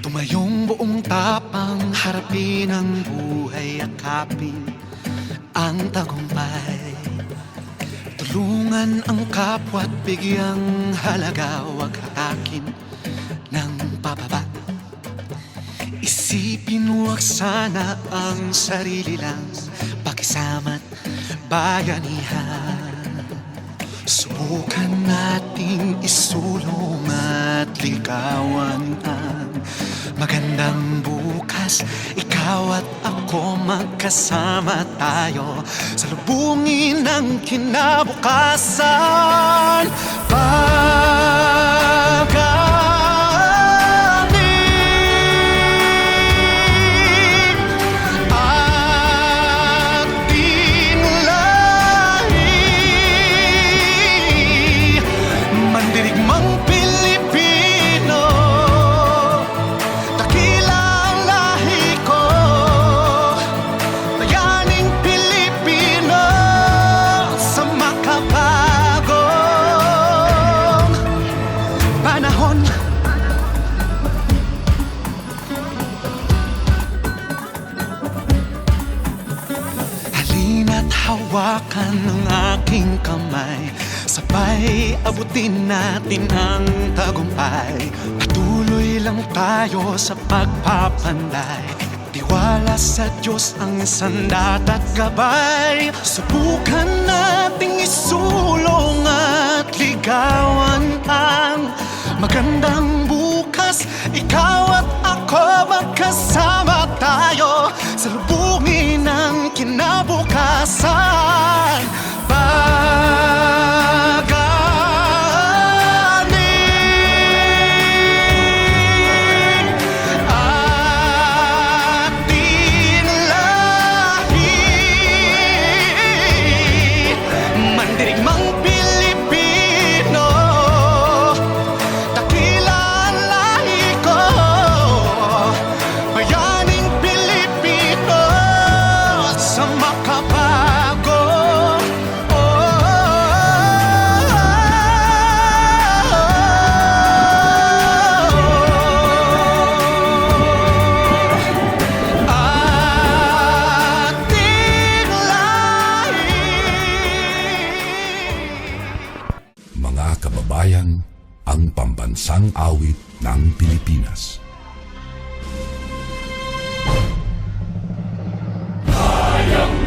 Tumayong buong tapang harapin ang buhay, yakapin ang tagumpay. Tulungan ang kapwa't bigyang halaga, huwag hatakin ng pababa. Isipin huwag sana ang sarili lang, pakisama't bayanihan. Subukan nating isulong at ligawan ang magandang bukas. Ikaw at ako magkasama tayo, salubungin ang kinabukasan. Pag-anin at tinlahi, mandirigmang Pilipino, dakila ang lahi ko, bayaning Pilipino sa makabagong panahon. Halina't hawakan ng aking kamay, sabay abutin natin ang tagumpay. Patuloy lang tayo sa pagpapanday, tiwala sa Diyos ang sandat at gabay. Subukan nating isulong at ligawan ang magandang bukas. Ikaw at ako magkasama tayo, salubungin ang kinabukasan. Pag-anin at tinlahi, mandirigmang Pilipino, dakila ang lahi ko, bayaning Pilipino sa makabago. Mga kababayan, ang pambansang awit ng Pilipinas. Ang